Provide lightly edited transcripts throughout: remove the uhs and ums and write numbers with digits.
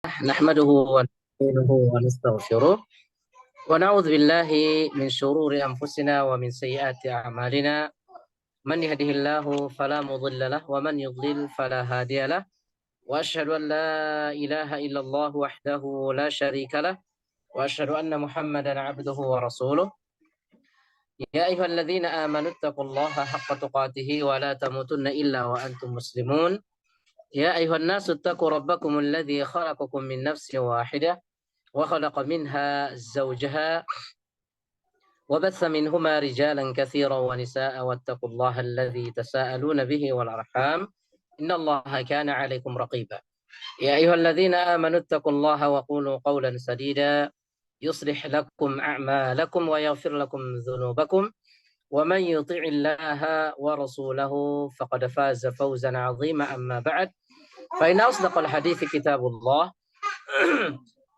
نحمده ونستعينه ونستغفره ونعوذ بالله من شرور أنفسنا ومن سيئات أعمالنا من يهده الله فلا مضل له ومن يضلل فلا هادي له وأشهد أن لا إله إلا الله وحده لا شريك له وأشهد أن محمدا عبده ورسوله يا أيها الذين آمنوا اتقوا الله حق تقاته ولا تموتن إلا وأنتم مسلمون يا أيها الناس اتقوا ربكم الذي خلقكم من نفس واحدة وخلق منها زوجها وبث منهما رجالا كثيرا ونساء واتقوا الله الذي تساءلون به والأرحام إن الله كان عليكم رقيبا يا أيها الذين آمنوا اتقوا الله وقولوا قولا سديدا يصلح لكم أعمالكم ويغفر لكم ذنوبكم ومن يطع الله ورسوله فقد فاز فوزا عظيما أما بعد فإن أصدق الحديث كتاب الله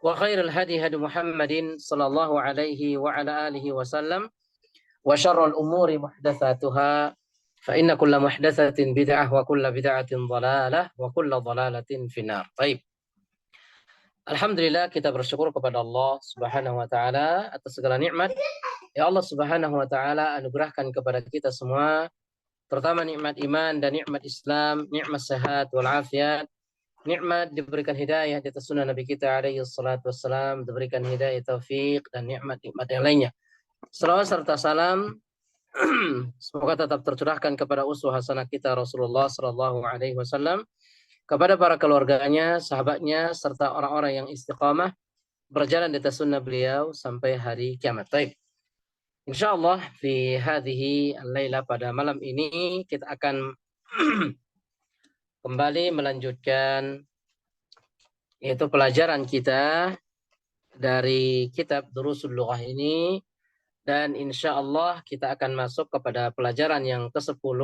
وخير الهدي هدي محمد صلى الله عليه وعلى آله وسلم وشر الأمور محدثاتها فإن كل محدثة بدعة وكل بدعة ضلالة وكل ضلالة في النار. طيب. Alhamdulillah kita bersyukur kepada Allah Subhanahu wa taala atas segala nikmat. Ya Allah Subhanahu wa taala anugerahkan kepada kita semua terutama nikmat iman dan nikmat Islam, nikmat sehat wal afiat. Nikmat diberikan hidayah di atas sunnah Nabi kita alaihi salatu wassalam, diberikan hidayah taufik dan nikmat-nikmat yang lainnya. Salawat serta salam semoga tetap tercurahkan kepada uswah hasanah kita Rasulullah sallallahu alaihi wasallam, kepada para keluarganya, sahabatnya serta orang-orang yang istiqamah berjalan di atas sunnah beliau sampai hari kiamat. Baik. Insyaallah fi hadhihi al-laila, pada malam ini kita akan kembali melanjutkan yaitu pelajaran kita dari kitab Durusul Lughah ini, dan insya Allah kita akan masuk kepada pelajaran yang ke-10.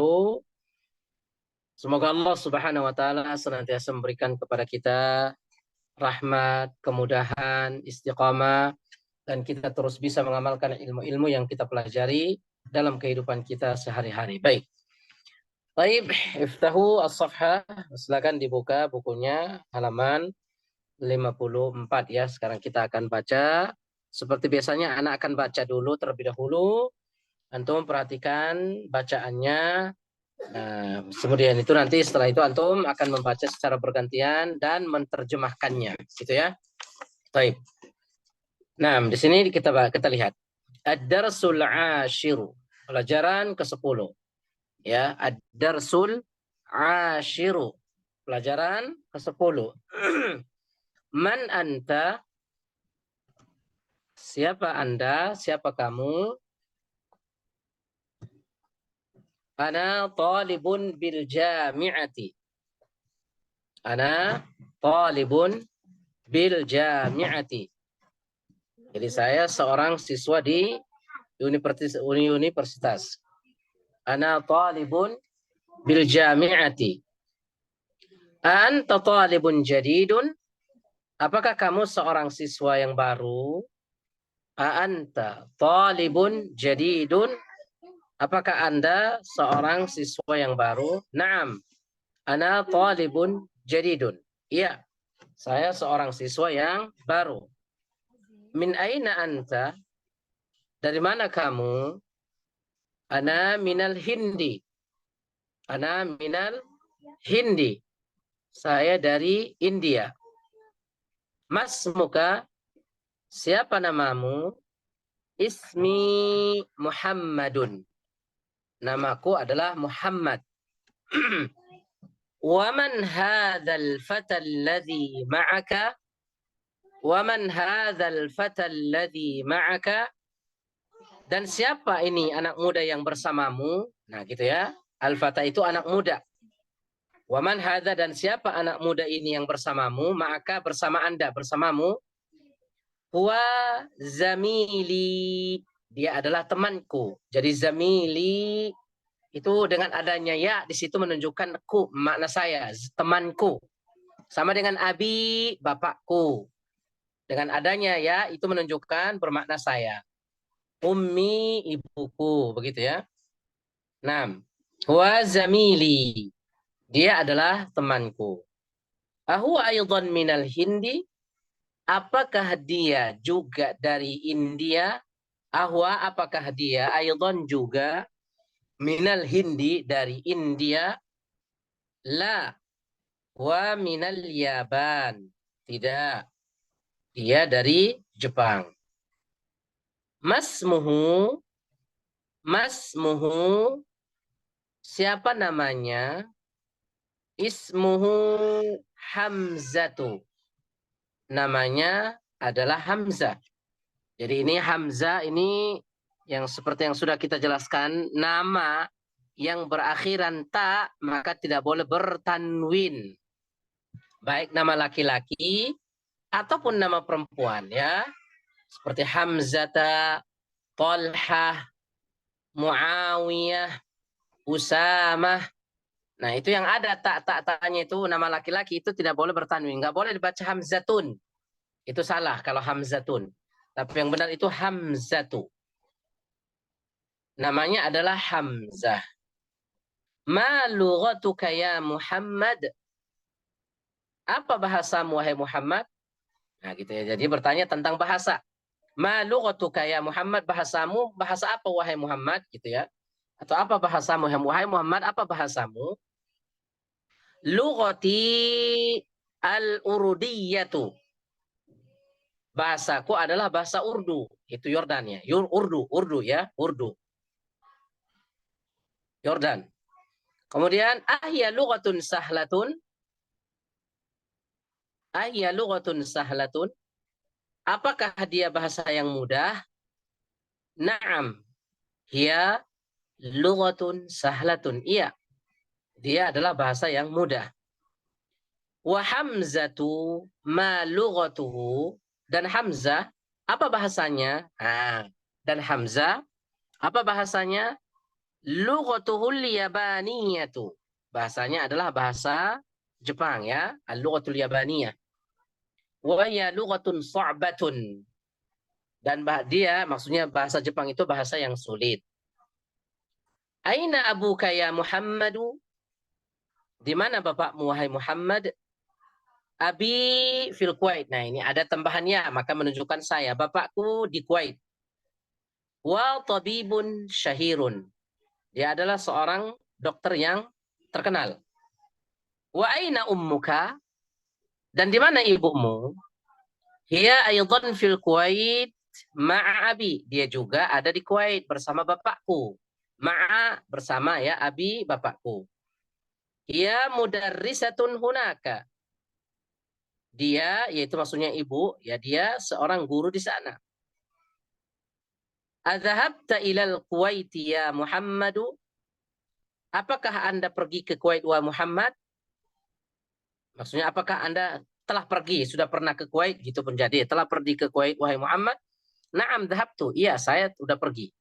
Semoga Allah Subhanahu wa taala senantiasa memberikan kepada kita rahmat, kemudahan, istiqamah, dan kita terus bisa mengamalkan ilmu-ilmu yang kita pelajari dalam kehidupan kita sehari-hari. Baik. Baik, iftahu as-safhah, silakan dibuka bukunya halaman 54 ya. Sekarang kita akan baca. Seperti biasanya anak akan baca dulu terlebih dahulu. Antum perhatikan bacaannya. Nah, kemudian itu nanti setelah itu antum akan membaca secara bergantian dan menerjemahkannya, gitu ya. Baik. Nah, di sini kita lihat. Ad-darsul 'ashiru, pelajaran ke-10. Ya, ad-darsul 'ashiru, pelajaran ke-10. Man anta, siapa Anda, siapa kamu? Ana talibun bil jami'ati. Ana talibun bil jami'ati. Jadi saya seorang siswa di universitas. Ana talibun bil jami'ati. Anta talibun jadidun. Apakah kamu seorang siswa yang baru? Anta talibun jadidun. Apakah Anda seorang siswa yang baru? Naam. Ana talibun jadidun. Iya, saya seorang siswa yang baru. Min aina anta? Dari mana kamu? Ana minal Hindi. Ana minal Hindi. Saya dari India. Masmuka? Siapa namamu? Ismi Muhammadun. Namaku adalah Muhammad. Waman hadzal fata alladhi ma'aka? Waman hadzal fata alladhi ma'aka? Dan siapa ini anak muda yang bersamamu? Nah, gitu ya. Al-fata itu anak muda. Waman hadza, dan siapa anak muda ini yang bersamamu? Ma'aka, bersama Anda, bersamamu. Huwa zamili, dia adalah temanku. Jadi zamili itu dengan adanya ya di situ menunjukkan ku, makna saya, temanku. Sama dengan abi, bapakku. Dengan adanya ya itu menunjukkan bermakna saya. Ummi, ibuku, begitu ya. Nah, huwa zamili, dia adalah temanku. Ahuwa aydan minal Hindi? Apakah dia juga dari India? Ahwa, apakah dia aydan juga minal Hindi, dari India? La, wa minal Yaban. Tidak, dia dari Jepang. Masmuhu, masmuhu, siapa namanya? Ismuhu Hamzatu. Namanya adalah Hamzah. Jadi ini Hamzah ini yang seperti yang sudah kita jelaskan, nama yang berakhiran ta maka tidak boleh bertanwin. Baik nama laki-laki ataupun nama perempuan ya. Seperti Hamzata, Talhah, Muawiyah, Usamah. Nah, itu yang ada tak-tak-taknya itu nama laki-laki itu tidak boleh bertanwin. Nggak boleh dibaca Hamzatun. Itu salah kalau Hamzatun. Tapi yang benar itu Hamzatu. Namanya adalah Hamzah. Ma lughatuka ya Muhammad? Apa bahasamu wahai Muhammad? Nah, gitu ya. Jadi bertanya tentang bahasa. Ma lughatuka ya Muhammad? Bahasamu, bahasa apa wahai Muhammad? Gitu ya. Atau apa bahasamu wahai Muhammad? Apa bahasamu? Lughati al-Urdiyatu. Bahasaku adalah bahasa Urdu. Itu Yordan ya. Urdu ya. Urdu. Yordan. Kemudian ahya lughatun sahlatun? Ahya lughatun sahlatun? Apakah dia bahasa yang mudah? Naam. Hiya lughatun sahlatun. Iya. Dia adalah bahasa yang mudah. Wa Hamzatu ma lughatuhu? Dan Hamzah, apa bahasanya? Dan Hamzah, apa bahasanya? Lughatuhul yabaniyatu. Bahasanya adalah bahasa Jepang ya. Al-lughatul yabaniyah. Wa hiya lughatun sa'batun. Dan dia maksudnya bahasa Jepang itu bahasa yang sulit. Aina abuka ya Muhammadu? Di mana bapakmu wahai Muhammad? Abi fil Kuwait. Nah, ini ada tambahannya, maka menunjukkan saya. Bapakku di Kuwait. Wa tabibun syahirun. Dia adalah seorang dokter yang terkenal. Wa aina ummuka? Dan di mana ibumu? Hiya aydan fil Kuwait ma'a abi. Dia juga ada di Kuwait bersama bapakku. Ma'a bersama ya abi bapakku. Hiya mudarrisatun hunaka. Dia yaitu maksudnya ibu, ya dia seorang guru di sana. Adzahabta ilal Kuwait ya Muhammadu? Apakah Anda pergi ke Kuwait wa Muhammad? Maksudnya apakah Anda telah pergi, sudah pernah ke Kuwait gitu pun jadi, telah pergi ke Kuwait wahai Muhammad? Na'am dhahabtu. Iya, saya sudah pergi.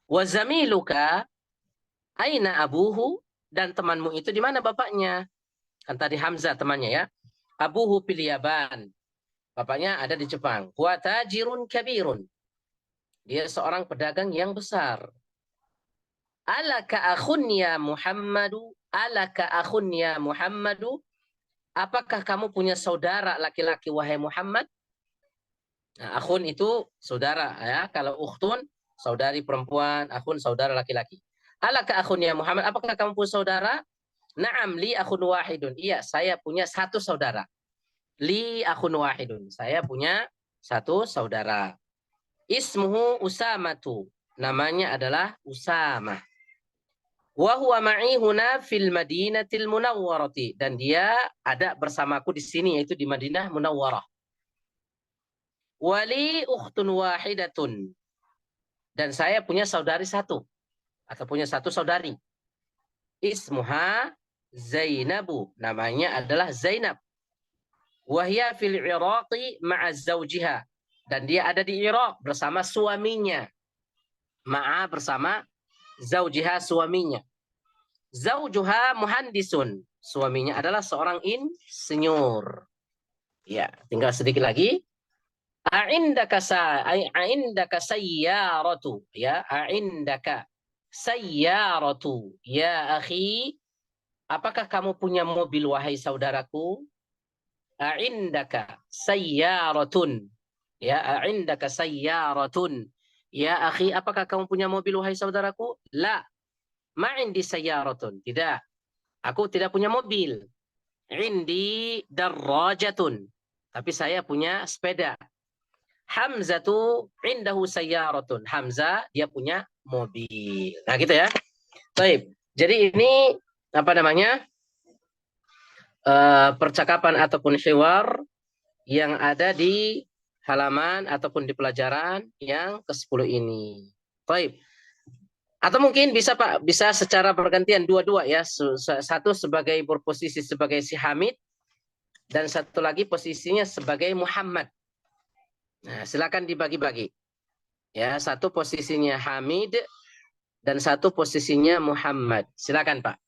Wa zamiluka aina abuhu? Dan temanmu itu di mana bapaknya? Kan tadi Hamzah temannya ya. Abuhu fil Yaban. Bapaknya ada di Jepang. Wa tajirun kabirun. Dia seorang pedagang yang besar. Alaka akhun ya Muhammadu? Alaka akhun ya Muhammadu? Apakah kamu punya saudara laki-laki wahai Muhammad? Nah, akhun itu saudara ya. Kalau ukhtun saudari perempuan, akhun saudara laki-laki. Alaka akhun ya Muhammad? Apakah kamu punya saudara? Naam li akhun wahidun. Iya, saya punya satu saudara. Li akhun wahidun. Saya punya satu saudara. Ismuhu Usamatu. Namanya adalah Usamah. Wa huwa ma'i huna fil Madinatil Munawwarati. Dan dia ada bersamaku di sini yaitu di Madinah Munawwarah. Wali ukhtun wahidatun. Dan saya punya saudari satu atau punya satu saudari. Ismuha Zainabu. Namanya adalah Zainab. Wahya fil Iraqi ma'a zawjiha. Dan dia ada di Irak bersama suaminya. Ma'a bersama zawjiha suaminya. Zawjuha muhandisun. Suaminya adalah seorang insinyur. Ya, tinggal sedikit lagi. A'indaka sayyaratu. Ya, a'indaka sayyaratu. Ya akhi, apakah kamu punya mobil wahai saudaraku? a'indaka sayyaratun. Ya, a'indaka sayyaratun. Ya akhi, apakah kamu punya mobil wahai saudaraku? La, ma'indi sayyaratun. Tidak. Aku tidak punya mobil. Indi darrajatun. Tapi saya punya sepeda. Hamzatu indahu sayyaratun. Hamzah dia punya mobil. Nah, gitu ya. Baik. Jadi ini apa namanya? Percakapan ataupun hiwar yang ada di halaman ataupun di pelajaran yang ke-10 ini. Baik. Atau mungkin bisa Pak, bisa secara bergantian dua-dua ya. Satu sebagai berposisi sebagai si Hamid dan satu lagi posisinya sebagai Muhammad. Nah, silakan dibagi-bagi. Ya, satu posisinya Hamid dan satu posisinya Muhammad. Silakan Pak.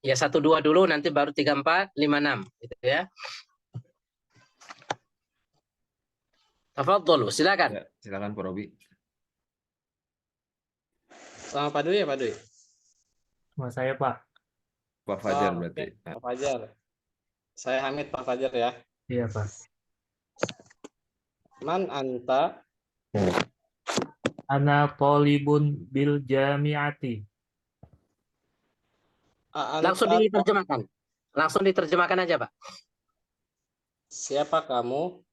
Ya, 1 2 dulu, nanti baru 3 4 5 6 gitu ya. Tafadhalu, silakan. Ya, silakan Pak Robi. Sama Pak Dwi ya Pak Dwi? Sama saya, Pak. Pak Fajar Oh, berarti. oke. Pak Fajar. Saya Hamid Pak Fajar ya. Iya, Pak. Man anta? Ana thalibun bil jami'ati. Langsung diterjemahkan. Langsung diterjemahkan aja, Pak. Siapa kamu?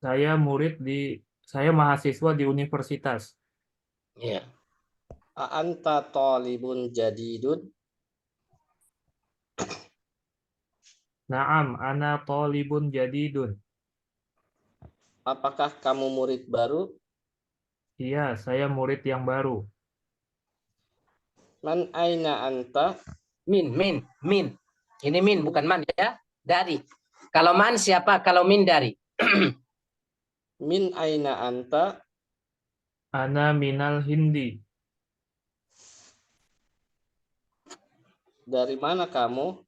Saya mahasiswa di universitas. Iya. Anta talibun jadidun? Naam, ana thalibun jadidun. Apakah kamu murid baru? Iya, saya murid yang baru. Man aina anta? Min. Ini min, bukan man ya. Dari. Kalau man siapa? Kalau min dari. Min aina anta? Ana minal Hindi. Dari mana kamu?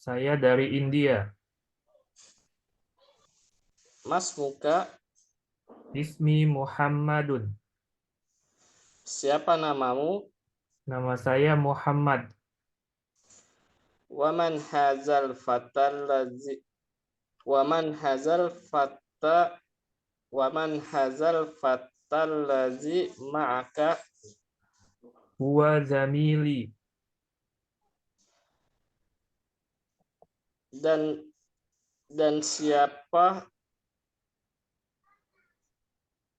Saya dari India. Mas muka? Ismi Muhammadun. Siapa namamu? Nama saya Muhammad. Waman hazal fatal ladzi Waman hazal fatta Waman hazal fatal ladzi ma'aka? Huwa zamili. Dan siapa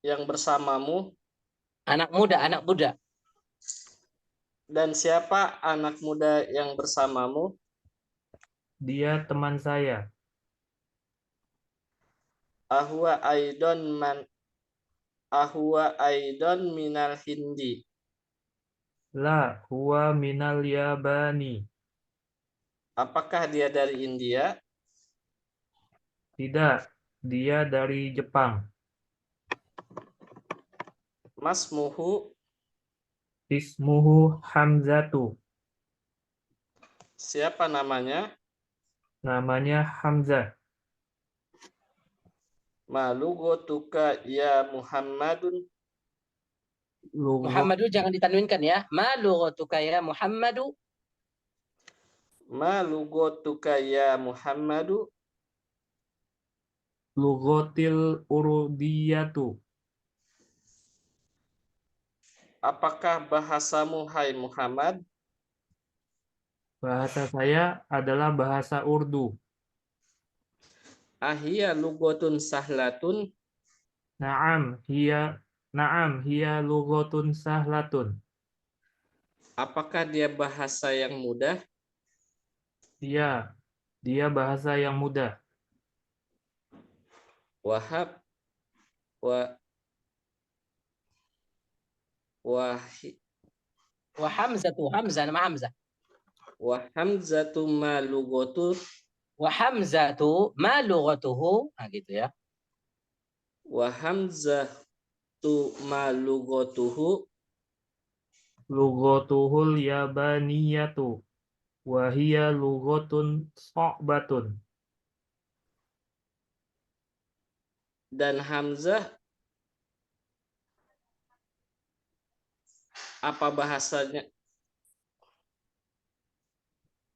yang bersamamu? Anak muda. Dan siapa anak muda yang bersamamu? Dia teman saya. Ahwa aidon minal Hindi. La, huwa minal Yabani. Apakah dia dari India? Tidak, dia dari Jepang. Masmuhu? Ismuhu Hamzatu. Siapa namanya? Namanya Hamzah. Malugotuka ya Muhammadun? Muhammadu jangan ditanwinkan ya. Ma lughatuka ya Muhammadu. Malugotuka ya Muhammadu? Lughatil Urdiyatu. Apakah bahasamu hai Muhammad? Bahasa saya adalah bahasa Urdu. Ahia lugotun sahlatun? Naam, hiya lughatun sahlatun. Apakah dia bahasa yang mudah? Iya, dia bahasa yang mudah. Wahab wa wahi Wa Hamzah nama Hamzah. wa hamzatu ma lugotu Wa Hamzatu ma lughatuhu. Nah, gitu ya. wa hamzatu ma lugotuhu? Lughatuhul yabaniyatu. Wa hiya lughatun sha'batun. Dan hamzah apa bahasanya?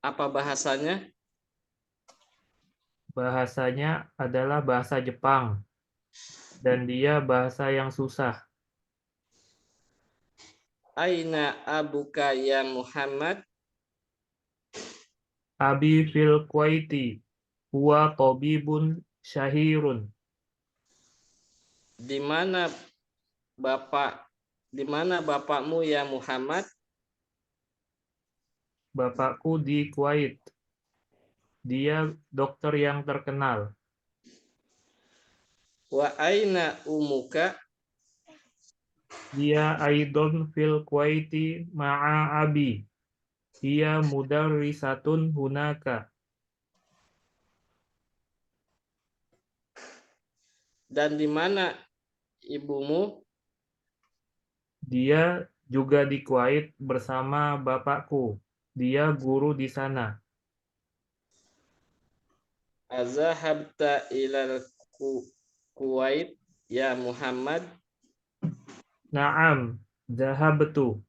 Apa bahasanya? Bahasanya adalah bahasa Jepang dan dia bahasa yang susah. Aina abuka ya Muhammad? Abi fil Kuwaiti huwa tabibun syahirun. Di mana bapakmu ya Muhammad? Bapakku di Kuwait. Dia dokter yang terkenal. Wa aina umuka? Dia aidon fil Kuwaiti ma'a abi. Dia mudarrisatun hunaka. Dan di mana ibumu? Dia juga di Kuwait bersama bapakku. Dia guru di sana. Azahabta ilal Kuwait ya Muhammad? Naam, zahabtu.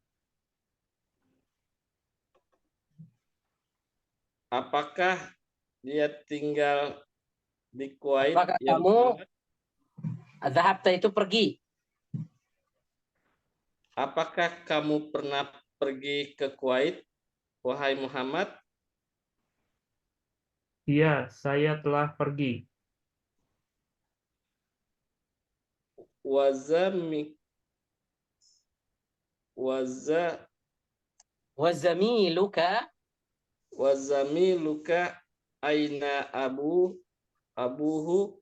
Apakah dia tinggal di Kuwait Apakah ya kamu Muhammad? dhahabta itu pergi? Apakah kamu pernah pergi ke Kuwait, wahai Muhammad? Iya, saya telah pergi. Wazami waza Wa zamiluka wazamiluka aina abuhu?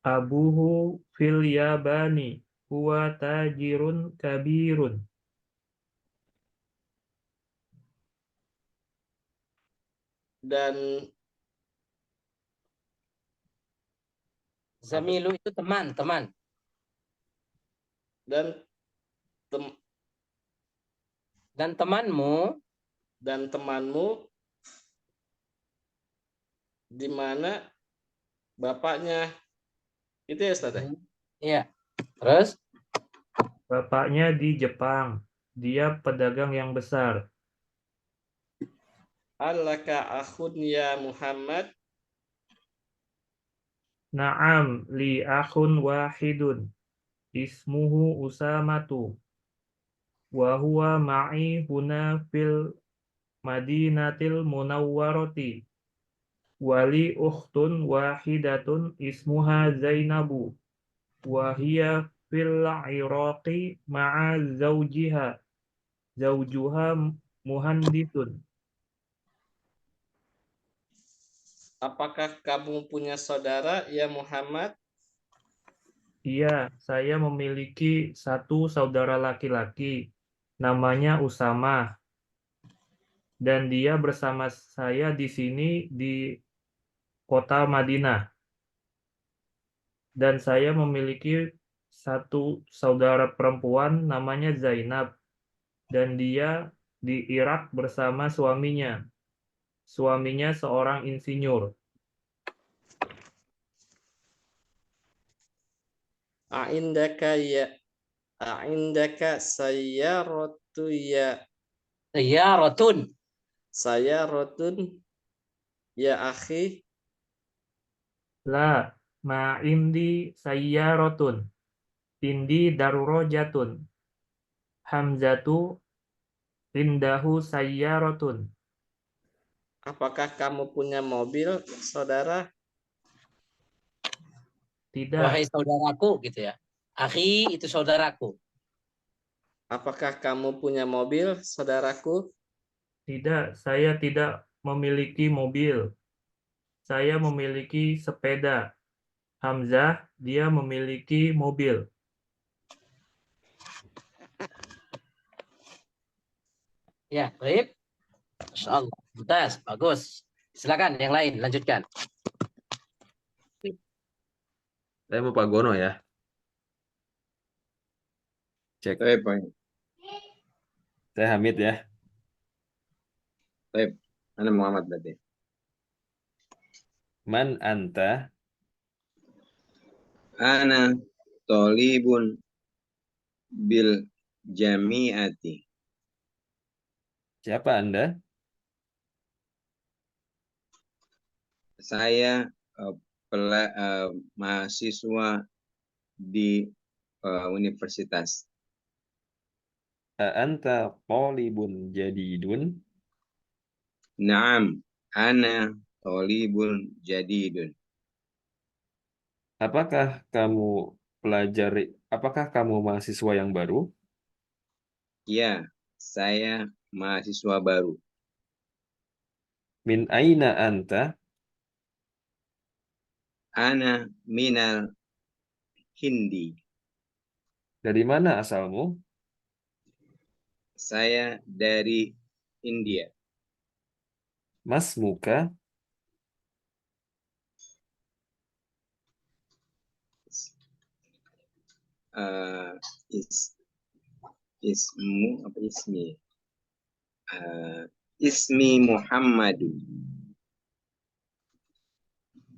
Abuhu fil Yabani. Huwa tajirun kabirun. Dan zamilu itu teman. dan tem, Dan temanmu dan temanmu di mana bapaknya? Itu ya Ustaz ya? iya. Terus Bapaknya di Jepang. Dia pedagang yang besar. Allaka akhun ya Muhammad? Naam, li akhun wahidun. Ismuhu Usamatu. Wa huwa ma'i huna fil Madinatil Munawwarati. Wali ukhtun wahidatun ismuha Zainabu. Wa hiya fil Iraqi ma'a zawjiha. Zawjuha muhandisun. Apakah kamu punya saudara ya Muhammad? Iya, saya memiliki satu saudara laki-laki. Namanya Usama. Dan dia bersama saya di sini di kota Madinah. Dan saya memiliki satu saudara perempuan namanya Zainab. Dan dia di Irak bersama suaminya. Suaminya seorang insinyur. A'indaka sayyaratu ya sayyaratun. sayaratun ya akhi? La, ma indi sayyarotun. Indi darurojatun. Hamzatu indahu sayyarotun. Apakah kamu punya mobil, saudara? Tidak, Wahai saudaraku gitu ya. Akhi itu saudaraku. Apakah kamu punya mobil, saudaraku? tidak, saya tidak memiliki mobil. Saya memiliki sepeda. Hamzah, dia memiliki mobil. Ya, baik. Masya Allah. Mumtaz, bagus. Silakan yang lain, lanjutkan. Saya mau Pak Gono ya. Cek. Baik, Pak. Saya Hamid ya. Baik. Ana Muhammad berarti. Man anta? Ana tolibun bil jami'ati. Siapa Anda? Saya mahasiswa di universitas. Anta talibun jadidun. Naam, ana thalibun jadidun. Apakah kamu mahasiswa yang baru? Ya, saya mahasiswa baru. Min aina anta? Ana minal Hindi. Dari mana asalmu? Saya dari India. Masmuka? Ismu apa ismi? Ismi Muhammadu.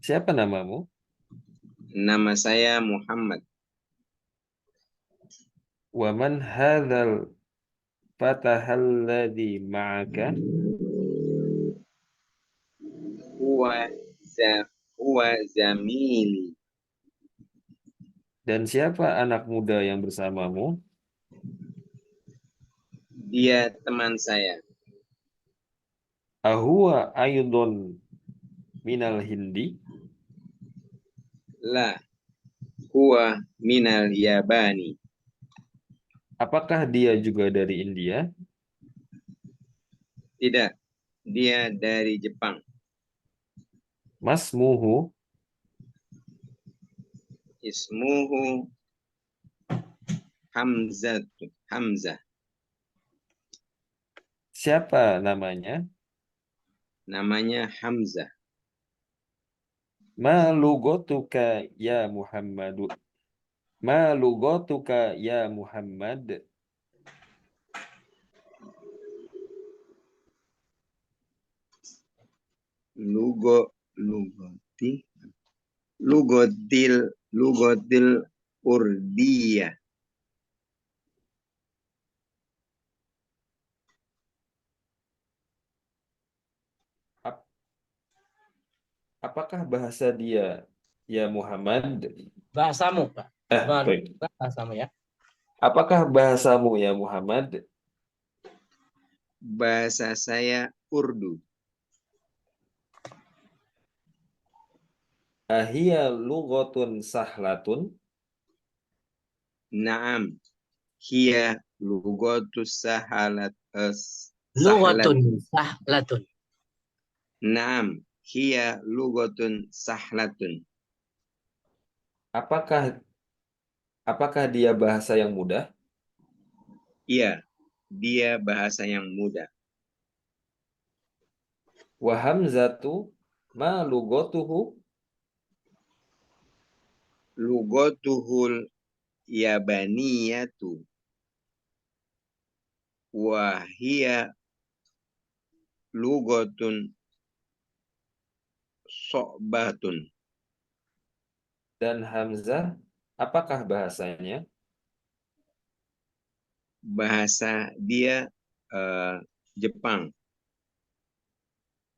Siapa namamu? Nama saya Muhammad. Wa man hadzal fatah alladhi ma'aka? Huwa huwa zamili. Dan siapa anak muda yang bersamamu? Dia teman saya. Ahuwa aydun minal Hindi? La huwa minal Yabani. Apakah dia juga dari India? Tidak, dia dari Jepang. Masmuhu? Ismuhu Hamzah. Siapa namanya? Namanya Hamzah. Ma lugotuka ya Muhammadu? Ma lugotuka ya Muhammad? Lugotil Urdiyah. Apakah bahasa dia ya Muhammad? Bahasamu, Pak. Baik. Bahasamu ya. Apakah bahasamu ya Muhammad? Bahasa saya Urdu. Ahia lughatun sahlatun? Naam, hiya lugotus sahlat. Lughatun sahlatun. Naam, hiya lugotun sahlatun. Apakah dia bahasa yang mudah? Iya, dia bahasa yang mudah. Wa hamzatu ma lughatuhu? Lugotuhul yabaniyatu. Wa hiya lugotun so'batun. Dan Hamzah, apakah bahasanya? Bahasa dia Jepang.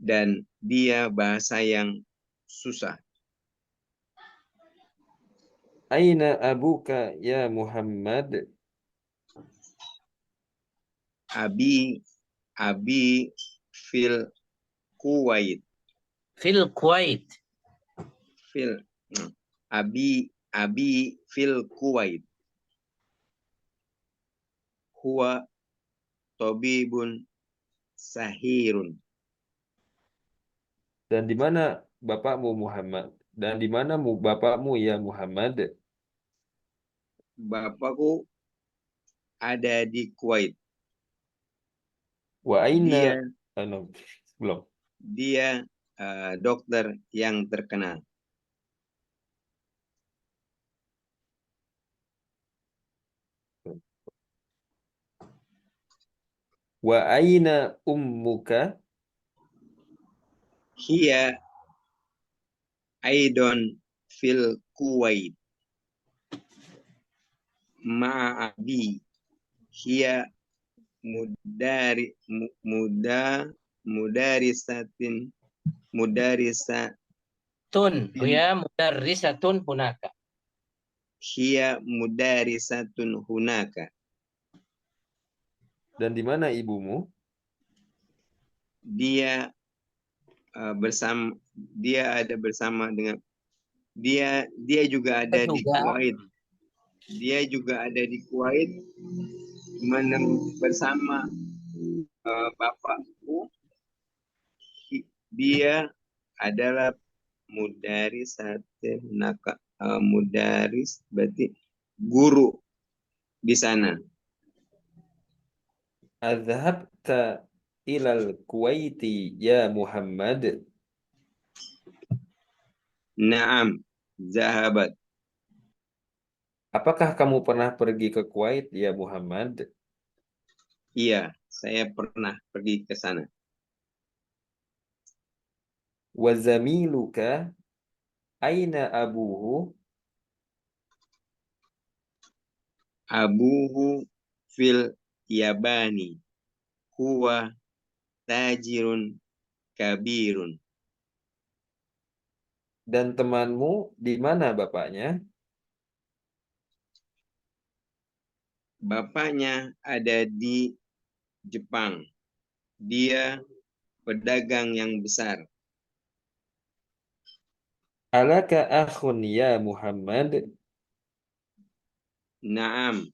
Dan dia bahasa yang susah. Aina abuka ya Muhammad? Abi fil Kuwait. Fil Kuwait. Abi fil Kuwait. Huwa tabibun sahirun. Dan di mana bapakmu Muhammad? Dan di mana bapakmu ya Muhammad? Bapakku ada di Kuwait. Wa aina Dia belum. Dia dokter yang terkenal. Wa aina ummuka? Hiya aidon fil Kuwait. Ma'abi. Hiya mudarisatin mudarisa وهي مدرسة هناك. hiya mudarisatun hunaka. Dan di mana ibumu? Dia ada bersama dengan dia juga ada di Juga Kuwait. Dia juga ada di Kuwait bersama bapakku. Dia adalah mudarisatun hunaka. Mudaris berarti guru di sana. Adhabta ilal Kuwaiti ya Muhammad. Naam, zahabat. Apakah kamu pernah pergi ke Kuwait ya Muhammad? Iya, saya pernah pergi ke sana. Wa zamiluka aina abuhu? Abuhu fil Yabani. Huwa tajirun kabirun. Dan temanmu di mana bapaknya? Bapaknya ada di Jepang. Dia pedagang yang besar. Alaka akhun ya Muhammad? Naam.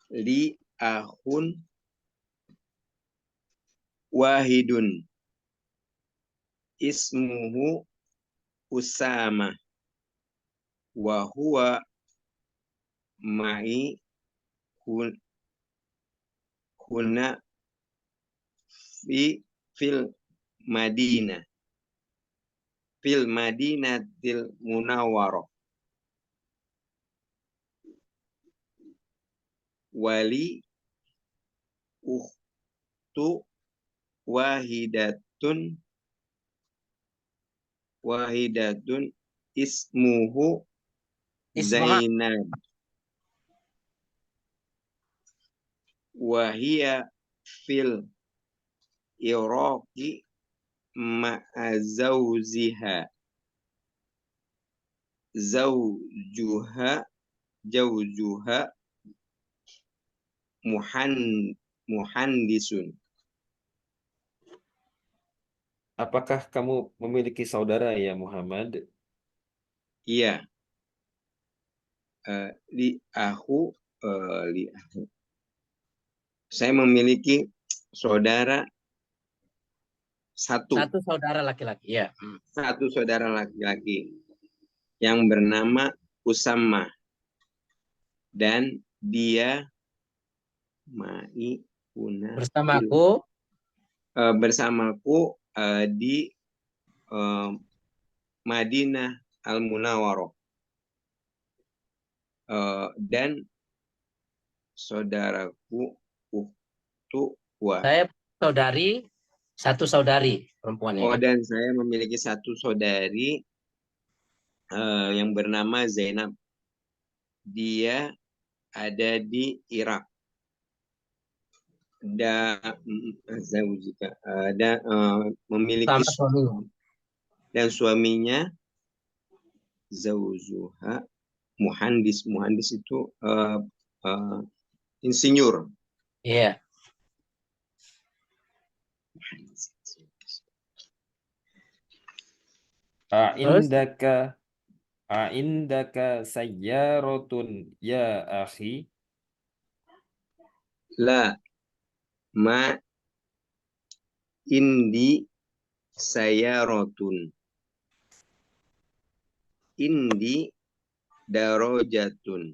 Li ahun wahidun. Ismuhu Usama. Wa huwa ma'i huna fil Madinah. Fil Madinatil Munawwarah. Wali ukhtu wahidatun ismuhu اسمها Zainab. Wahia fil Iraqi ma'azawziha. Zawjuha muhandisun. Apakah kamu memiliki saudara ya Muhammad? Iya. Li ahu. Saya memiliki saudara satu saudara laki-laki ya. satu saudara laki-laki yang bernama Usama, dan dia bersamaku di Madinah Al-Munawwarah. Dan saudaraku Saya satu saudari perempuan ya. dan saya memiliki satu saudari yang bernama Zainab. Dia ada di Irak. Memiliki dan suaminya Zawjuha muhandis. Muhandis itu insinyur. Iya. A'indaka sayyaratun ya akhi? La ma indi sayaratun. Indi darajatun.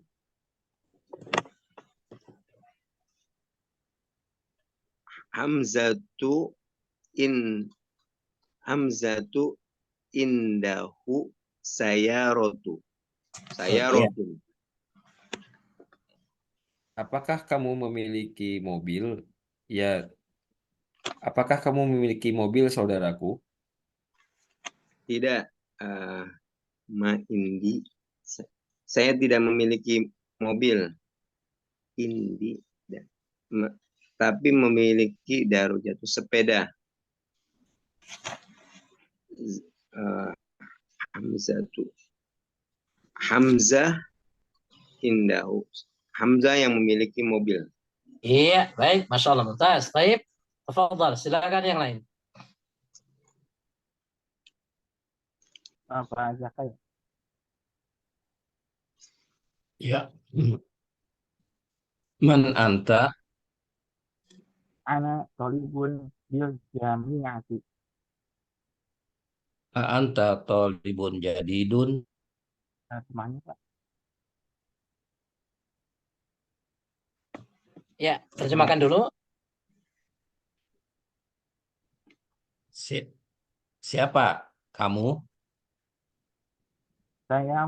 Hamzatu indahu sayaratu. Sayaratun. Apakah kamu memiliki mobil? Ya. Apakah kamu memiliki mobil, saudaraku? Tidak. Ma indi. Saya tidak memiliki mobil. Indi. Tapi memiliki darajatu sepeda. Eh, Hamzah indahu. Hamzah yang memiliki mobil. Iya, baik. Masya Allah, mumtaz. Baik. Tafadhal, silakan yang lain. Apa zakat? Ya. Man anta? Ana tolibun bil jamiati. Anta tolibun jadidun? Semuanya Pak. Ya, terjemahkan dulu. Siapa kamu? Saya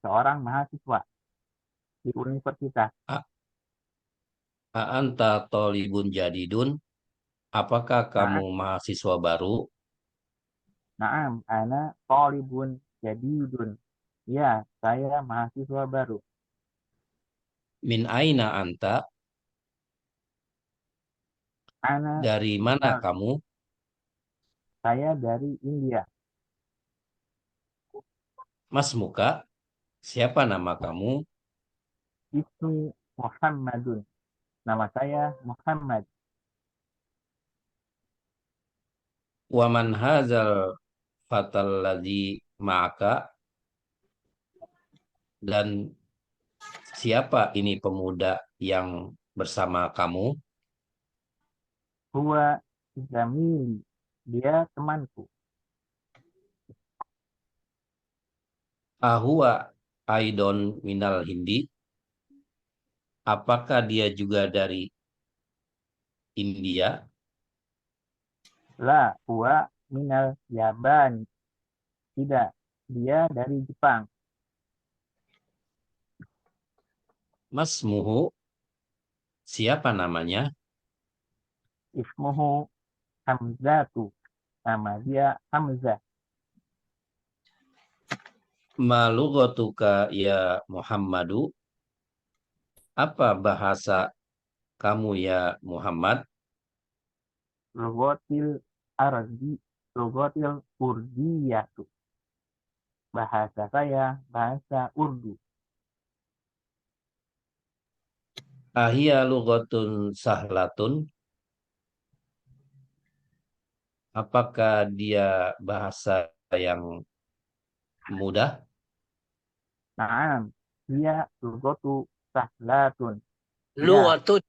seorang mahasiswa di universitas. Anta tolibun jadidun? Apakah kamu Naam, mahasiswa baru? naam, ana tolibun jadidun. Ya, saya mahasiswa baru. Min aina anta? Ana Dari mana minal, kamu? saya dari India. Mas Muka, siapa nama kamu? Ismi Muhammadun. Nama saya Muhammad. Waman hazal fatal ladzi ma'aka? Dan siapa ini pemuda yang bersama kamu? Huwa zamili. Dia temanku. Ahwa Aidon minal Hindi? Apakah dia juga dari India? La huwa minal Yabani. Tidak, dia dari Jepang. Mas Muhu, siapa namanya? Ismuhu Hamzatu. Nama dia Hamzah. Malugotuka ya Muhammadu? Apa bahasa kamu ya Muhammad? Logotil Ardi. Logotil Urdiyatu. Bahasa saya bahasa Urdu. Ahia lugotun sahlatun? Apakah dia bahasa yang mudah? Naam, dia logotu sahlatun. Ya, Luwatun.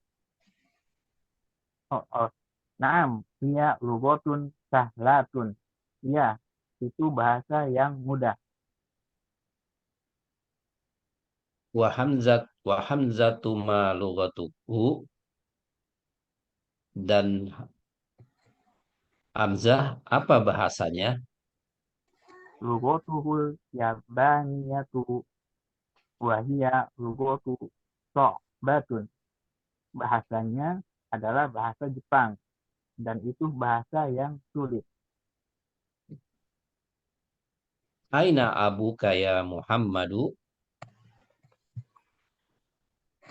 oh. Naam, dia lugotun sahlatun. Ya, itu bahasa yang mudah. Wa hamzatu ma lugatuhu? Dan Hamzah apa bahasanya? Lugotuhul yabaniyatu wahia lugotu so'batun. Bahasanya adalah bahasa Jepang. Dan itu bahasa yang sulit. Aina Abu Kaya Muhammadu?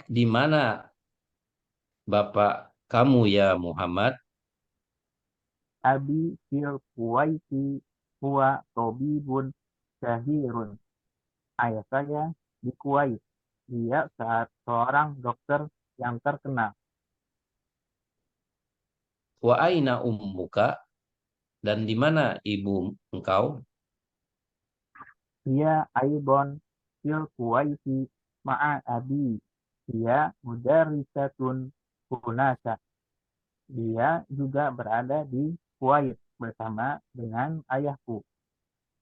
Di mana bapak kamu ya Muhammad? Abi fil kuwaiti huwa tobibun syahirun. Ayah saya di Kuwait. Dia seorang dokter yang terkenal. Wa aina ummuka? Dan di mana ibu engkau? Dia aibon fil kuwaiti ma'a abi. Dia mudarisatun hunasa. Dia juga berada di Kuwait bersama dengan ayahku.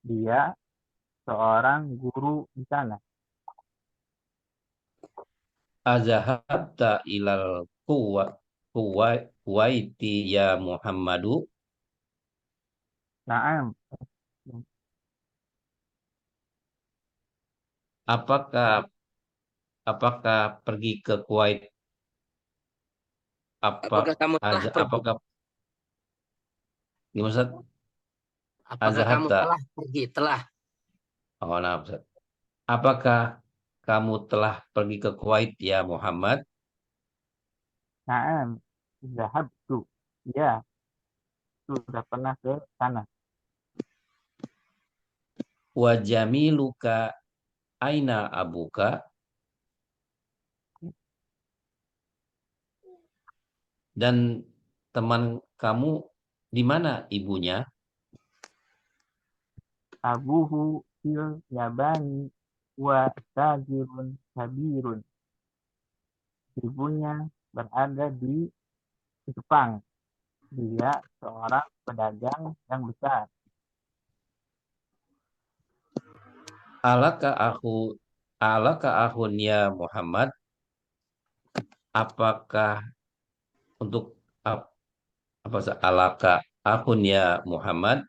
Dia seorang guru di sana. Azahabta ilal Kuwaiti ya Muhammadu? Naam, Apakah apakah pergi ke Kuwait? Apakah kamu telah pergi? Apakah gimana Ustaz? Apakah kamu Azahabta. telah pergi? Telah. Oh, nah, Ustaz. Apakah kamu telah pergi ke Kuwait ya Muhammad? naam, zahabtu. Ya, sudah pernah ke sana. Wa jamiluka aina abuka. Dan teman kamu di mana ibunya? Abuhu fil yabani wa tajirun kabirun. Ibunya berada di Jepang. Dia seorang pedagang yang besar. Alaka ahun ya Muhammad. Apakah untuk alaka ahun ya Muhammad?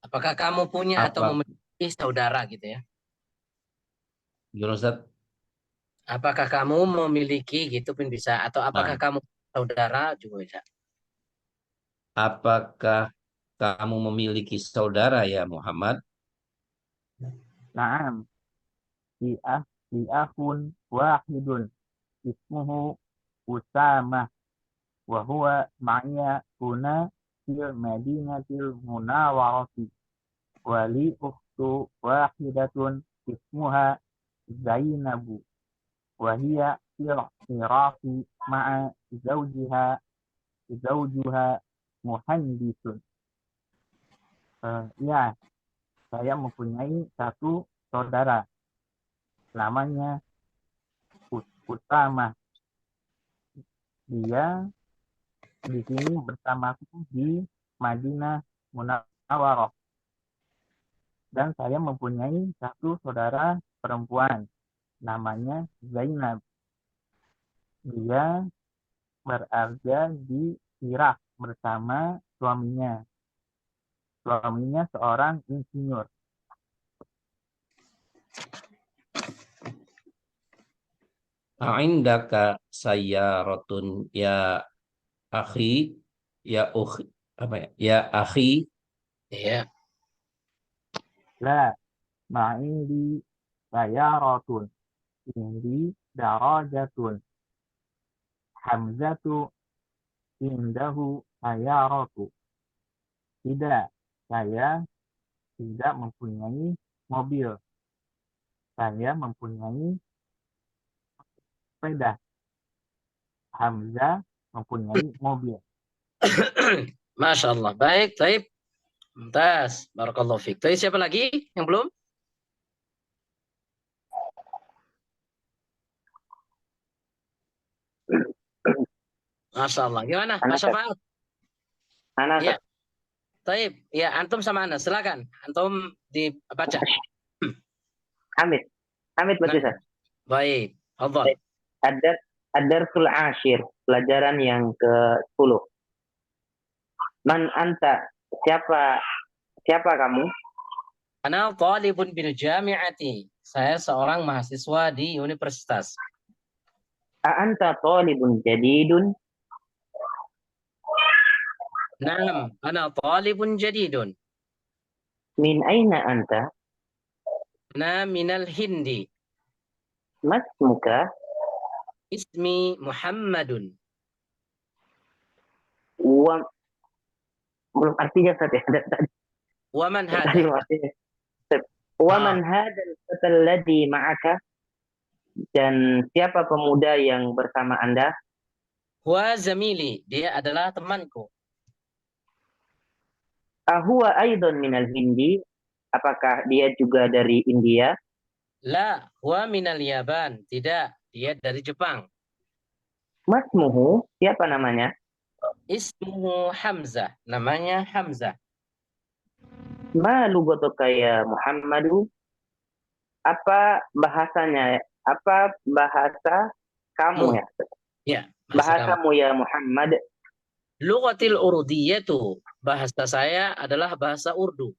Apakah kamu punya atau Apa memiliki saudara gitu ya? Ustaz? Apakah kamu memiliki gitu pun bisa, atau apakah Nah, kamu saudara juga bisa. apakah kamu memiliki saudara ya Muhammad? Naam, di akun wahidun ismuhu Usama wa huwa ma'ya huna fil madinatil munawwarati wa li ukhtu wahidatun ismuha Zainabu wa hiya fil Iraqi ma'a zawjuha muhandisun. Ya, saya mempunyai satu saudara namanya Usama. Dia di sini bersamaku di Madinah Munawwarah. Dan saya mempunyai satu saudara perempuan namanya Zainab. Dia berada di Irak bersama suaminya. Suaminya seorang insinyur. Aindaka sayyaratun ya akhi ya akhi. Iya. La ma'indi sayaratun. Indi darajatun. Hamzatu indahu sayaratu. Tidak, saya tidak mempunyai mobil. Saya mempunyai sepeda. Hamzah mempunyai mobil. Masya Allah. Baik, baik. Mumtaz. Barakallahu fiik. Tadi siapa lagi yang belum? Masya Allah. Gimana? Mas Syafaat? Anak Ya. Taib. Ya, antum sama Anas. Silakan. Antum dibaca. Hamid. Hamid Nah, Ustaz. baik. Fadhal. Ad-darsul ashir, pelajaran yang ke-10. Man anta, siapa kamu? Ana talibun bil jami'ati. Saya seorang mahasiswa di universitas. A anta talibun jadidun? Naam, ana talibun jadidun. Min aina anta? Ana minal Hindi. Masmuka? Ismi Muhammadun. Wa belum artinya Ustaz ya. Wa man Tadi hada? belum artinya. Wa man hadzal fatal ladzi ma'aka? Dan siapa pemuda yang bersama Anda? Huwa zamili. Dia adalah temanku. Ahuwa aidon minal Hindi? Apakah dia juga dari India? La, huwa minal Yaban. Tidak, dia dari Jepang. Masmuhu, siapa namanya? Ismuhu Hamzah. Namanya Hamzah. Ma lugatuka ya Muhammadu? Apa bahasanya? Apa bahasa kamu ya? Ya, bahasa kamu. Bahasamu ya Muhammad? Lughatil Urdiyatu. Bahasa saya adalah bahasa Urdu.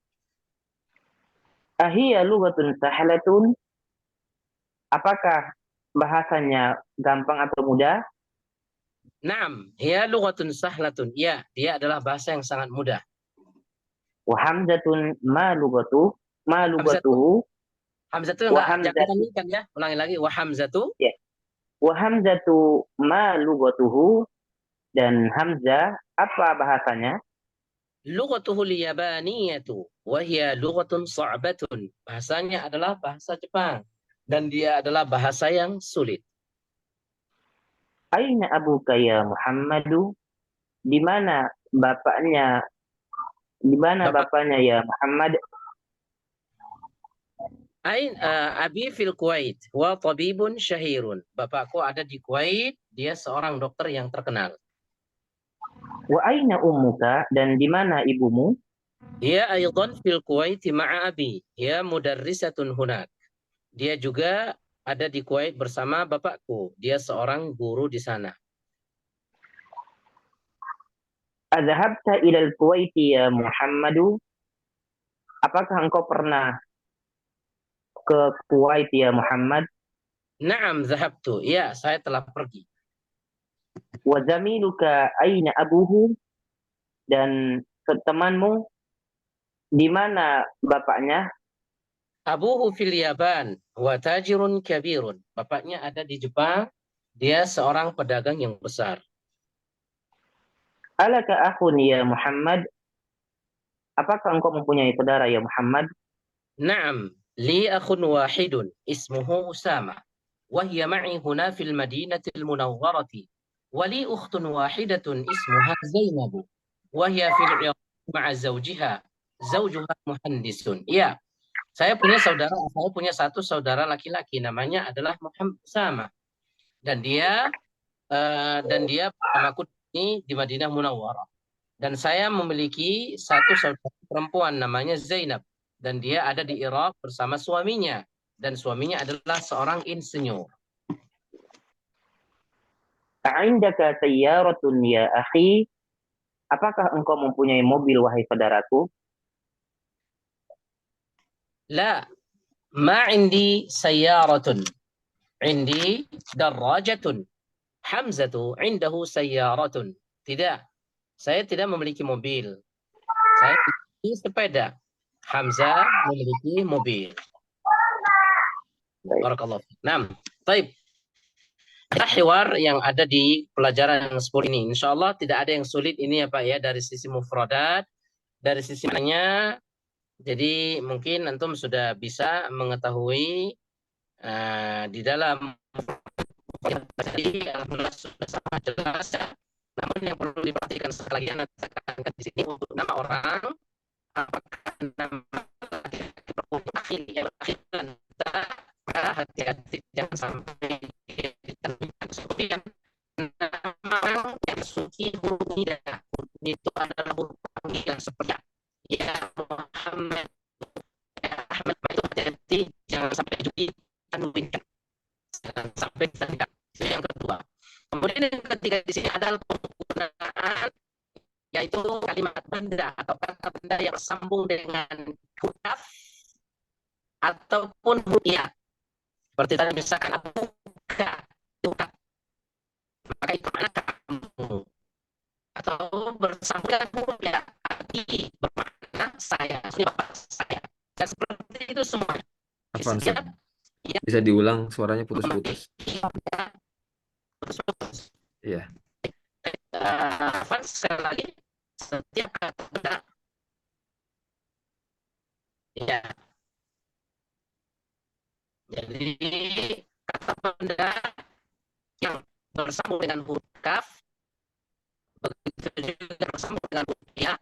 Ahiyya lugatun sahlatun? Apakah bahasanya gampang atau mudah? Naam, hiya lughatun sahlatun. Ya, dia adalah bahasa yang sangat mudah. Wa hamzatun ma lugatuhu? Ma lugatuhu? Hamzatu Wa enggak, jangan hamzatu. lanjutkan ya. Ulangi lagi. Wa hamzatu. Ya. Wa hamzatu ma lugatuhu? Dan hamzah apa bahasanya? Lughatuhu al-yabaniyatu wa hiya lughatun sa'batun. Bahasanya adalah bahasa Jepang dan dia adalah bahasa yang sulit. Aina abuka ya Muhammadu? Di mana bapaknya? Di mana Bapak bapaknya ya Muhammad? Abi fil Kuwait wa tabibun syahirun. Bapakku ada di Kuwait, dia seorang dokter yang terkenal. Wa aina ummuka? Dan di mana ibumu? Dia aydan fil Kuwait ma'a abi. Dia mudarrisatun hunak. Dia juga ada di Kuwait bersama bapakku. Dia seorang guru di sana. Adhabta ilal Kuwait ya Muhammadu? Apakah engkau pernah ke Kuwait ya Muhammad? Naam zahabtu. Ya, saya telah pergi. Wa zamiluka aina abuhu? Dan temanmu di mana bapaknya? Abuhu fil Yaban wa tajirun kabirun. Bapaknya ada di Jepang. Dia seorang pedagang yang besar. Alaka akhun ya Muhammad? Apakah engkau mempunyai saudara ya Muhammad? Naam, li akhun wahidun ismuhu Usama. وهي معي هنا في المدينة المنورة ولي أخت واحدة اسمها زينب وهي في العراق مع زوجها مهندس. Ya, saya punya satu saudara laki-laki namanya adalah Muhammad Usama dan dia bersamaku di Madinah Munawwarah. Dan saya memiliki satu saudara perempuan namanya Zainab dan dia ada di Irak bersama suaminya dan suaminya adalah seorang insinyur. A'indaka sayyaratun ya akhi? Apakah engkau mempunyai mobil wahai saudaraku? La, ma indi sayyaratun. Indi darrajatun. Hamzatu indahu sayyaratun. Tidak, saya tidak memiliki mobil. Saya memiliki sepeda. Hamzah memiliki mobil. Barakallahu. Naam. Baik. Hiwar yang ada di pelajaran 10 ini. Insya Allah tidak ada yang sulit ini ya Pak ya dari sisi mufradat, dari sisi maknanya. Jadi mungkin antum sudah bisa mengetahui di dalam tadi alhamdulillah sudah sangat jelas ya. Namun yang perlu diperhatikan sekali lagi tekankan di sini untuk nama orang apakah nama akhir hati-hati jangan sampai kemudian nama yang suci huruf nida itu adalah huruf panggilan seperti ya Muhammad ya Ahmad itu hati-hati jangan sampai juga tanwinkan jangan sampai tidak. Itu yang kedua. Kemudian yang ketiga di sini adalah penggunaan yaitu kalimat benda atau kata benda yang sambung dengan huruf ataupun huruf ya. Seperti tadi misalkan abuka, buka. Maka itu mana kamu. Atau bersambung dengan huruf ya. Abi bermakna saya. Ini bapak saya. Dan seperti itu semua. Afan, Setiap ya, bisa diulang suaranya putus-putus. putus-putus. Iya. Afan sekali lagi setiap kata benda ya. Jadi kata benda yang bersambung dengan huruf kaf begitu juga bersambung dengan huruf ya,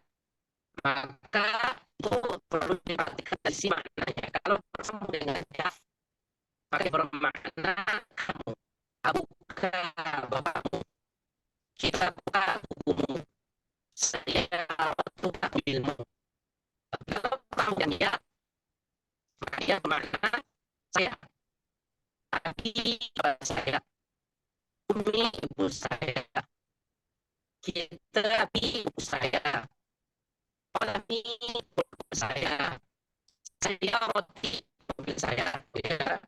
maka itu perlu diperhatikan dari sisi maknanya. Kalau bersambung dengan kaf maka bermakna kamu, abuka bapakmu, kita buka bukumu, saya buka ilmu. Kalau kamu yang ya maka dia bermakna saya, abi saya, umi ibu saya, kita abi ibu saya, kami ibu saya roti mobil saya ya.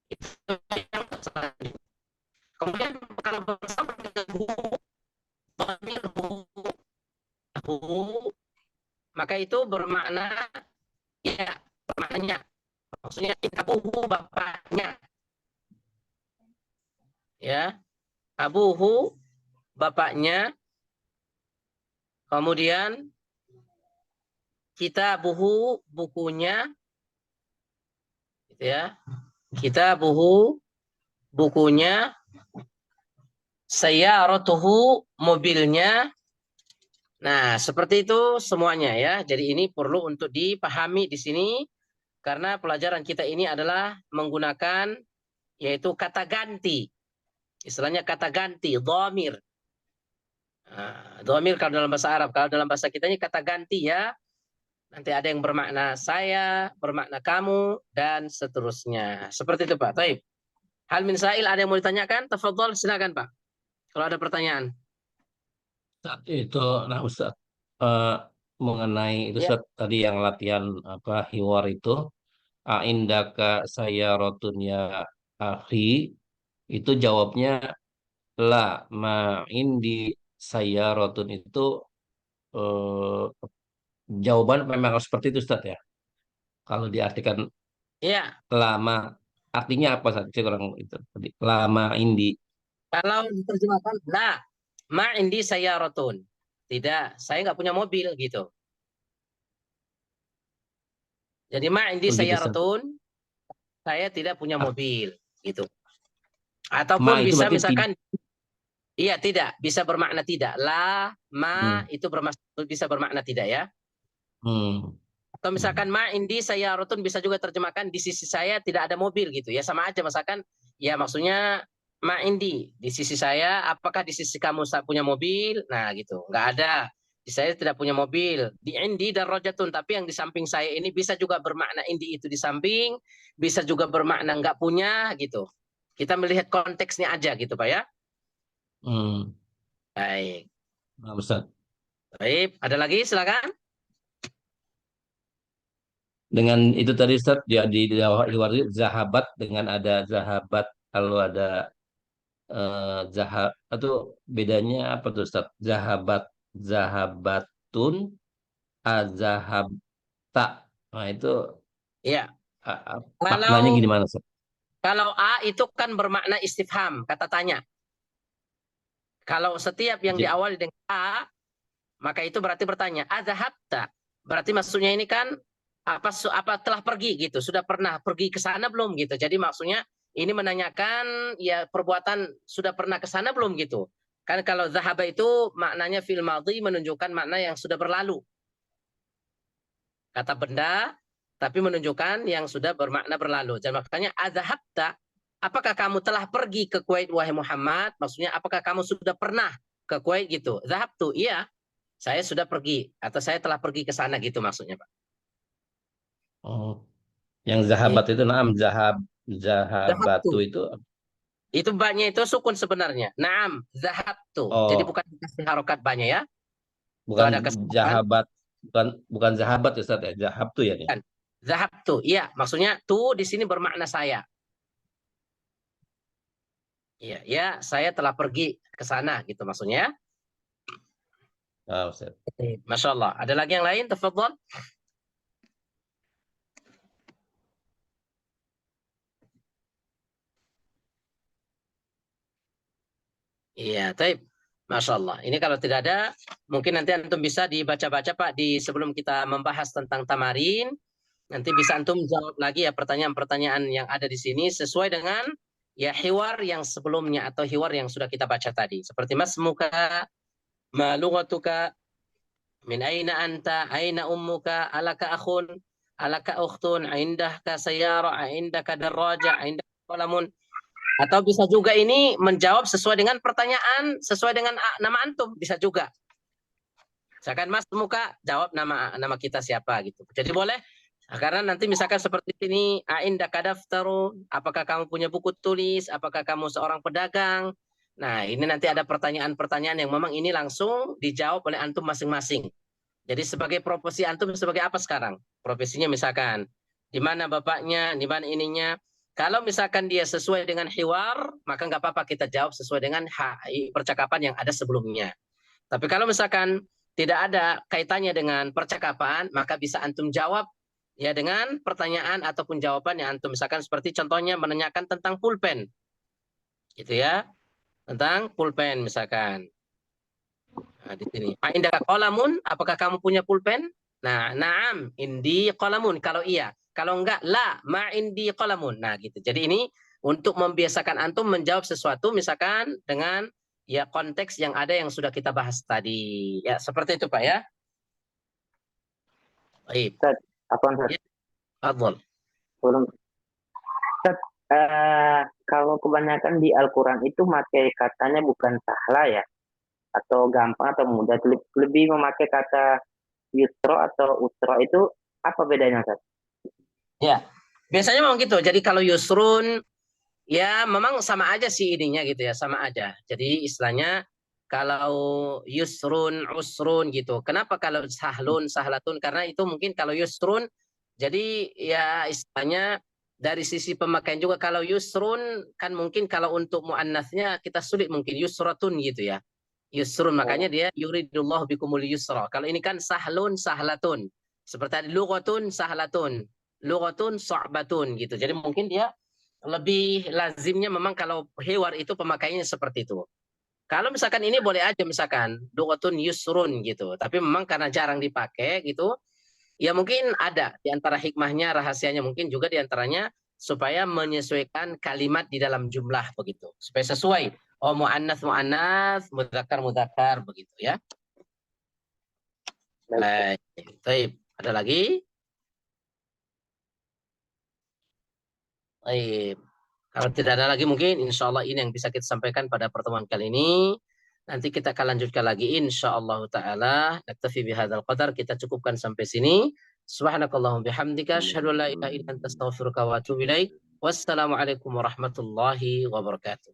Itu yang selanjutnya. Kemudian kalau bersama dengan bu, maka itu bermakna ya bermaknanya maksudnya abuhu bapaknya ya, abuhu bapaknya. Kemudian kitabuhu, bukunya, gitu ya. Kitabuhu, bukunya, sayyaratuhu, mobilnya. Nah, seperti itu semuanya ya. Jadi ini perlu untuk dipahami di sini karena pelajaran kita ini adalah menggunakan yaitu kata ganti. Istilahnya kata ganti, dhamir. Nah, dhamir kalau dalam bahasa Arab, kalau dalam bahasa kita ini kata ganti ya. Nanti ada yang bermakna saya, bermakna kamu, dan seterusnya. Seperti itu Pak. Taib. Hal min sa'il, ada yang mau ditanyakan? Tafadhol, silakan Pak. Kalau ada pertanyaan. Ustaz, itu, nah Ustaz, eh, mengenai itu Ya. Ustaz, tadi yang latihan apa hiwar itu, aindaka saya rotunya akhi, itu jawabnya la ma indi saya rotun itu eh, jawaban memang harus seperti itu Ustaz ya. Kalau diartikan Ya, lama, artinya apa Ustaz? Saya kurang itu tadi. Lama indi. kalau diterjemahkan, la, ma indi sayyaratun. Tidak, saya nggak punya mobil gitu. Jadi ma indi Begitu Ustaz. sayyaratun, saya tidak punya Art- mobil gitu. Ma Ataupun itu bisa berarti misalkan, iya tidak, bisa bermakna tidak. La, ma Hmm, itu bisa bermakna tidak ya. hmm, Atau hmm. misalkan ma indi sayyaratun bisa juga terjemahkan di sisi saya tidak ada mobil gitu ya, sama aja misalkan ya maksudnya ma indi di sisi saya, apakah di sisi kamu punya mobil? Nah gitu, nggak ada. Di saya tidak punya mobil. Di indi dan rojatun, tapi yang di samping saya ini bisa juga bermakna indi itu di samping, bisa juga bermakna nggak punya gitu. Kita melihat konteksnya aja gitu Pak ya. Hmm. Baik. Nah, Ustaz. Baik, ada lagi silakan. Dengan itu tadi Ustaz, dia di luar itu zahabat dengan ada zahabat, kalau ada zahab atau bedanya apa tuh Ustaz? Zahabat, zahabatun, azahabta. Nah, itu Ya. maknanya Kalau gimana Ustaz? kalau A itu kan bermakna istifham, kata tanya. Kalau setiap yang J- diawali dengan A, maka itu berarti bertanya, adzahabta. Berarti maksudnya ini kan apa telah pergi gitu, sudah pernah pergi ke sana belum gitu. Jadi maksudnya ini menanyakan ya perbuatan sudah pernah ke sana belum gitu. Kan kalau zahaba itu maknanya fil madhi menunjukkan makna yang sudah berlalu. Kata benda tapi menunjukkan yang sudah bermakna berlalu. Dan makanya adzahabta, apakah kamu telah pergi ke Kuwait wahai Muhammad? Maksudnya apakah kamu sudah pernah ke Kuwait gitu? Zahabtu, iya. Saya sudah pergi atau saya telah pergi ke sana gitu maksudnya, Pak. Oh, yang Iya. zahabat itu naam zahabatu Zahabtu. itu Itu banyak itu sukun sebenarnya. Naam, zahabtu. Jadi oh, bukan dikasih harokat banyak ya. Itu bukan ada kesalahan. jahabat, bukan zahabat ya Ustaz ya, zahab tuh ya nih. Bukan. Zahabtu. Iya, maksudnya tu di sini bermakna saya. Iya, ya, saya telah pergi ke sana gitu maksudnya. Ah, Ustaz. Masya Allah. Ada lagi yang lain? Tafadhol. Iya, taib. Masya Allah. Ini kalau tidak ada, mungkin nanti antum bisa dibaca-baca Pak di sebelum kita membahas tentang tamarin. Nanti bisa antum jawab lagi ya pertanyaan-pertanyaan yang ada di sini sesuai dengan ya hiwar yang sebelumnya atau hiwar yang sudah kita baca tadi. Seperti mas muka, ma lughatuka, min aina anta, aina ummuka, alaka akhun, alaka ukhtun, indaka sayyara, indaka darraja, indaka qalamun. Atau bisa juga ini menjawab sesuai dengan pertanyaan, sesuai dengan nama antum, bisa juga. Misalkan Mas Muka jawab nama kita siapa gitu. Jadi boleh. Nah, karena nanti misalkan seperti ini, indaka daftaru, apakah kamu punya buku tulis, apakah kamu seorang pedagang. Nah, ini nanti ada pertanyaan-pertanyaan yang memang ini langsung dijawab oleh antum masing-masing. Jadi sebagai profesi antum sebagai apa sekarang? Profesinya misalkan di mana bapaknya, di mana ininya. Kalau misalkan dia sesuai dengan hiwar, maka nggak apa-apa kita jawab sesuai dengan percakapan yang ada sebelumnya. Tapi kalau misalkan tidak ada kaitannya dengan percakapan, maka bisa antum jawab ya dengan pertanyaan ataupun jawaban yang antum misalkan seperti contohnya menanyakan tentang pulpen. Gitu ya. Tentang pulpen misalkan. Nah, di sini. Indaka qalamun, apakah kamu punya pulpen? Nah, na'am indi qalamun kalau iya. Kalau enggak, la ma indi qalamun. Nah, gitu. Jadi ini untuk membiasakan antum menjawab sesuatu misalkan dengan ya konteks yang ada yang sudah kita bahas tadi. Ya, seperti itu Pak ya. Baik. Ustaz, apa Ustaz? Ya, fadhol. Belum. Ustaz, kalau kebanyakan di Al-Quran itu pakai katanya bukan sahla ya, atau gampang atau mudah, lebih memakai kata yusro atau usro, itu apa bedanya Ustaz? Ya. Biasanya memang gitu. Jadi kalau yusrun ya memang sama aja sih ininya gitu ya, sama aja. Jadi istilahnya kalau yusrun, usrun gitu. Kenapa kalau sahlun, sahlatun? Karena itu mungkin kalau yusrun, jadi ya istilahnya dari sisi pemakaian juga. Kalau yusrun kan mungkin kalau untuk muannasnya kita sulit mungkin yusratun gitu ya. Yusrun makanya dia yuridullah bikumul yusra. Kalau ini kan sahlun, sahlatun. Seperti tadi lughatun, sahlatun. Lughatun, sa'batun gitu. Jadi mungkin dia lebih lazimnya memang kalau hewar itu pemakaiannya seperti itu. Kalau misalkan ini boleh aja misalkan lughatun yusrun gitu, tapi memang karena jarang dipakai gitu, ya mungkin ada di antara hikmahnya, rahasianya mungkin juga di antaranya supaya menyesuaikan kalimat di dalam jumlah begitu, supaya sesuai. Oh muannats muannats, mudzakkar mudzakkar begitu ya. Baik. Baik. Ada lagi? Baik. Kalau tidak ada lagi mungkin insya Allah ini yang bisa kita sampaikan pada pertemuan kali ini. Nanti kita akan lanjutkan lagi insya Allah ta'ala. Naktafi bihadzal qadar. Kita cukupkan sampai sini. Subhanakallahum bihamdika. Asyhadu an la ilaha illa anta astaghfiruka wa atubu ilaik. Wassalamualaikum warahmatullahi wabarakatuh.